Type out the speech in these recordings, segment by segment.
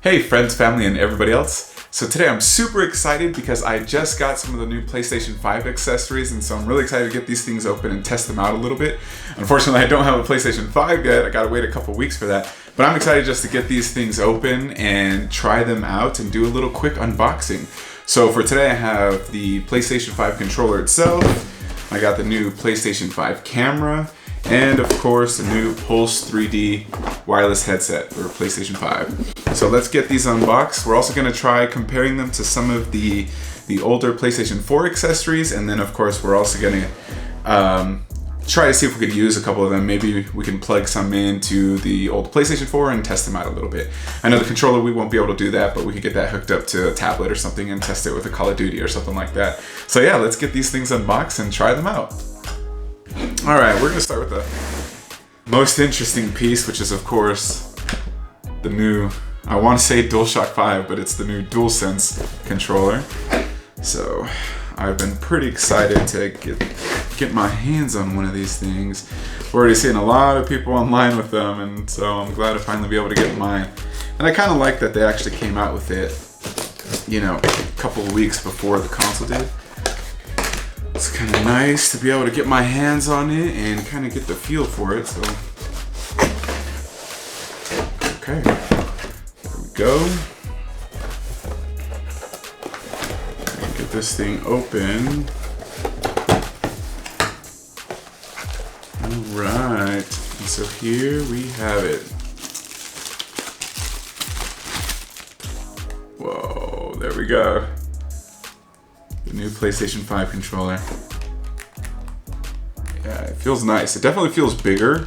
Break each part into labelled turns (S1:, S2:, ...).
S1: Hey friends, family, and everybody else. So today I'm super excited because I just got some of the new PlayStation 5 accessories, and so I'm really excited to get these things open and test them out a little bit. Unfortunately, I don't have a PlayStation 5 yet. I gotta wait a couple weeks for that. But I'm excited just to get these things open and try them out and do a little quick unboxing. So for today I have the PlayStation 5 controller itself. I got the new PlayStation 5 camera. And of course, the new Pulse 3D wireless headset for PlayStation 5. So let's get these unboxed. We're also gonna try comparing them to some of the older PlayStation 4 accessories. And then of course, we're also gonna try to see if we could use a couple of them. Maybe we can plug some into the old PlayStation 4 and test them out a little bit. I know the controller, we won't be able to do that, but we could get that hooked up to a tablet or something and test it with a Call of Duty or something like that. So yeah, let's get these things unboxed and try them out. All right, we're gonna start with the most interesting piece, which is of course the new, I want to say DualShock 5, but it's the new DualSense controller. So I've been pretty excited to get my hands on one of these things. I've already seen a lot of people online with them, and so I'm glad to finally be able to get mine. And I kind of like that they actually came out with it, you know, a couple of weeks before the console did. It's kind of nice to be able to get my hands on it and kind of get the feel for it. So, okay, there we go. Get this thing open. All right, and so here we have it. Whoa, there we go. The new PlayStation 5 controller. Yeah, it feels nice. It definitely feels bigger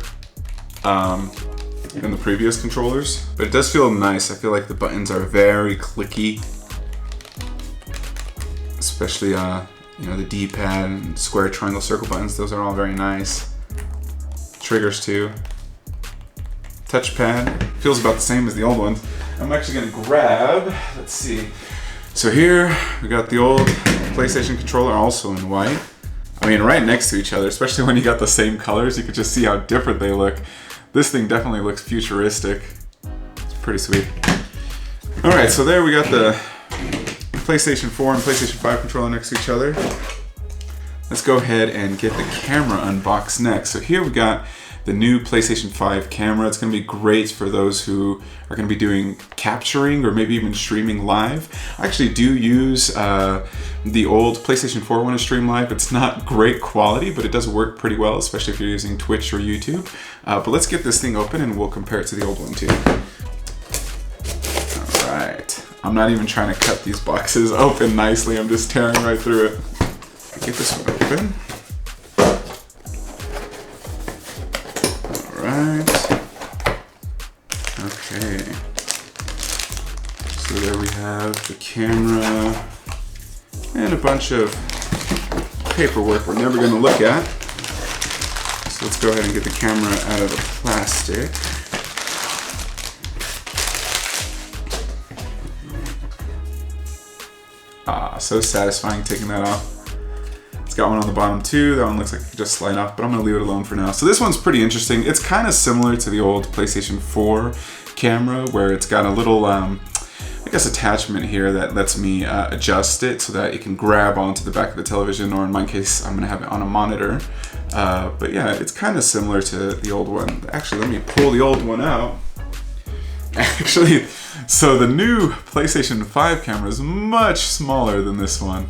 S1: than the previous controllers, but it does feel nice. I feel like the buttons are very clicky, especially you know, the D-pad and square, triangle, circle buttons. Those are all very nice. Triggers too. Touchpad feels about the same as the old ones. I'm actually gonna grab. Let's see. So here we got the old PlayStation controller, also in white. I mean, right next to each other, especially when you got the same colors, you could just see how different they look. This thing definitely looks futuristic. It's pretty sweet. All right, so there we got the PlayStation 4 and PlayStation 5 controller next to each other. Let's go ahead and get the camera unboxed next. So here we got the new PlayStation 5 camera. It's gonna be great for those who are gonna be doing capturing or maybe even streaming live. I actually do use the old PlayStation 4 one to stream live. It's not great quality, but it does work pretty well, especially if you're using Twitch or YouTube. But let's get this thing open and we'll compare it to the old one too. All right, I'm not even trying to cut these boxes open nicely. I'm just tearing right through it. Get this one open. Alright. Okay. So there we have the camera and a bunch of paperwork we're never going to look at. So let's go ahead and get the camera out of the plastic. Ah, so satisfying taking that off. It's got one on the bottom too. That one looks like it could just slide off, but I'm gonna leave it alone for now. So this one's pretty interesting. It's kind of similar to the old PlayStation 4 camera, where it's got a little, I guess, attachment here that lets me adjust it so that it can grab onto the back of the television, or in my case, I'm gonna have it on a monitor. But yeah, it's kind of similar to the old one. Actually, let me pull the old one out. Actually, so the new PlayStation 5 camera is much smaller than this one.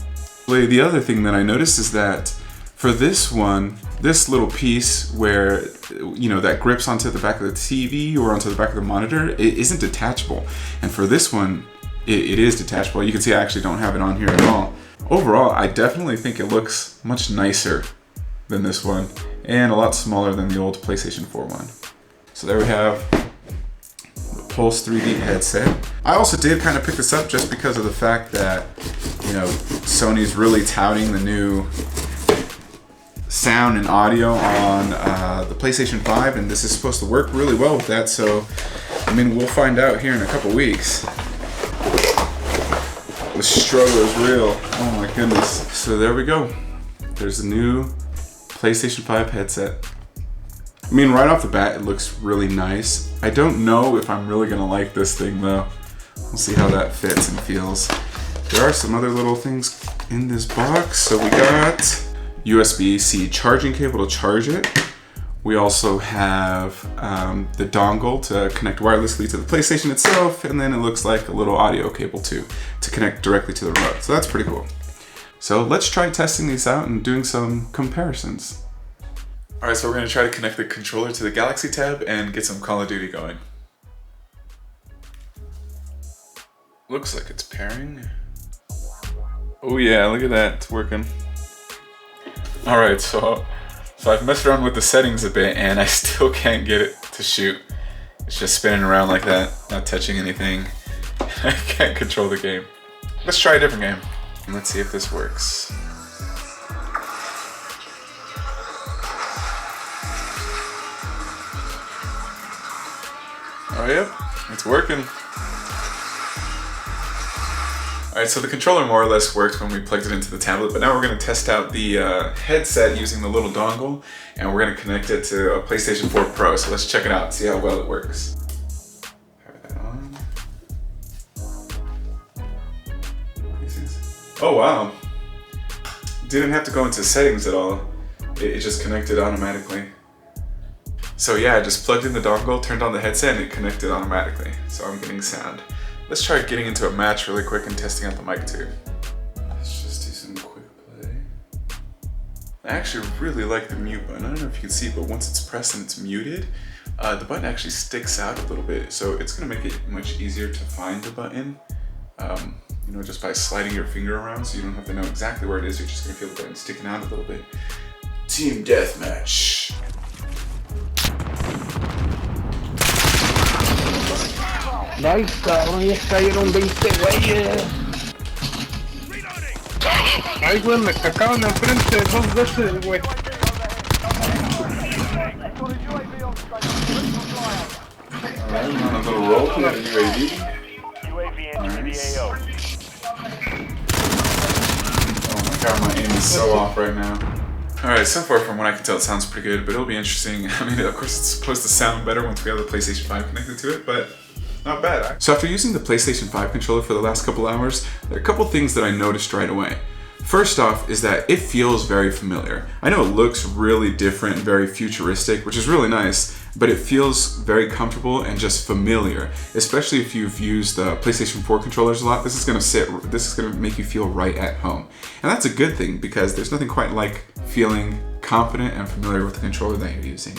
S1: The other thing that I noticed is that for this one, this little piece where, you know, that grips onto the back of the TV or onto the back of the monitor, it isn't detachable. And for this one, it is detachable. You can see I actually don't have it on here at all. Overall, I definitely think it looks much nicer than this one and a lot smaller than the old PlayStation 4 one. So there we have the Pulse 3D headset. I also did kind of pick this up just because of the fact that, you know, Sony's really touting the new sound and audio on the PlayStation 5, and this is supposed to work really well with that. So, I mean, we'll find out here in a couple weeks. The struggle is real. Oh my goodness. So there we go. There's a new PlayStation 5 headset. I mean, right off the bat, it looks really nice. I don't know if I'm really gonna like this thing though. We'll see how that fits and feels. There are some other little things in this box. So we got USB-C charging cable to charge it. We also have the dongle to connect wirelessly to the PlayStation itself, and then it looks like a little audio cable too to connect directly to the remote. So that's pretty cool. So let's try testing these out and doing some comparisons. All right, so we're gonna try to connect the controller to the Galaxy tab and get some Call of Duty going. Looks like it's pairing. Oh yeah, look at that, it's working. All right, so I've messed around with the settings a bit and I still can't get it to shoot. It's just spinning around like that, not touching anything. I can't control the game. Let's try a different game. Let's see if this works. Oh yep, it's working. Alright, so the controller more or less worked when we plugged it into the tablet, but now we're going to test out the headset using the little dongle, and we're going to connect it to a PlayStation 4 Pro. So let's check it out, see how well it works. Power that on. Oh wow! Didn't have to go into settings at all. It just connected automatically. So yeah, I just plugged in the dongle, turned on the headset, and it connected automatically. So I'm getting sound. Let's try getting into a match really quick and testing out the mic too. Let's just do some quick play. I actually really like the mute button. I don't know if you can see, but once it's pressed and it's muted, the button actually sticks out a little bit. So it's gonna make it much easier to find the button, you know, just by sliding your finger around, so you don't have to know exactly where it is. You're just gonna feel the button sticking out a little bit. Team deathmatch.
S2: Nice, cabrón, ya cayeron 20 güeyes. Ay, güey, me sacaron enfrente 2 veces, güey.
S1: Alright, on a little roll to the UAV. Nice. Oh my god, my aim is so off right now. Alright, so far from what I can tell, it sounds pretty good, but it'll be interesting. I mean, of course, it's supposed to sound better once we have the PlayStation 5 connected to it, but not bad. So after using the PlayStation 5 controller for the last couple hours, there are a couple things that I noticed right away. First off is that it feels very familiar. I know it looks really different and very futuristic, which is really nice, but it feels very comfortable and just familiar, especially if you've used the PlayStation 4 controllers a lot. This is gonna make you feel right at home. And that's a good thing because there's nothing quite like feeling confident and familiar with the controller that you're using.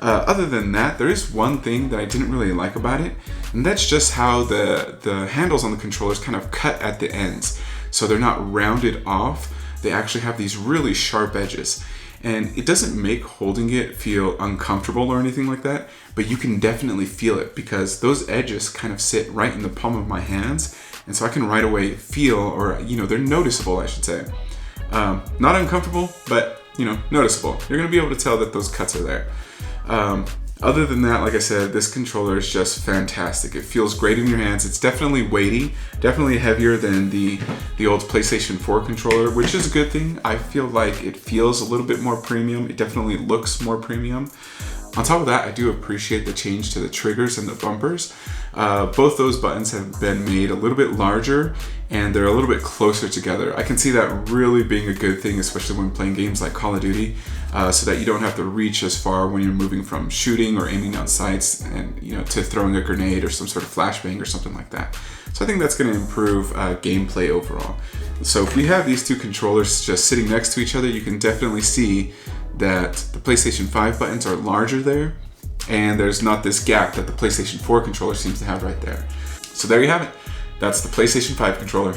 S1: Other than that, there is one thing that I didn't really like about it, and that's just how the handles on the controllers kind of cut at the ends. So they're not rounded off, they actually have these really sharp edges. And it doesn't make holding it feel uncomfortable or anything like that, but you can definitely feel it because those edges kind of sit right in the palm of my hands, and so I can right away feel, or you know, they're noticeable, I should say. Not uncomfortable, but you know, noticeable. You're gonna be able to tell that those cuts are there. Other than that, like I said, this controller is just fantastic. It feels great in your hands. It's definitely weighty, definitely heavier than the old PlayStation 4 controller, which is a good thing. I feel like it feels a little bit more premium. It definitely looks more premium. On top of that, I do appreciate the change to the triggers and the bumpers. Both those buttons have been made a little bit larger and they're a little bit closer together. I can see that really being a good thing, especially when playing games like Call of Duty, so that you don't have to reach as far when you're moving from shooting or aiming on sights and to throwing a grenade or some sort of flashbang or something like that. So I think that's going to improve gameplay overall. So if we have these two controllers just sitting next to each other, you can definitely see that the PlayStation 5 buttons are larger there, and there's not this gap that the PlayStation 4 controller seems to have right there. So there you have it. That's the PlayStation 5 controller.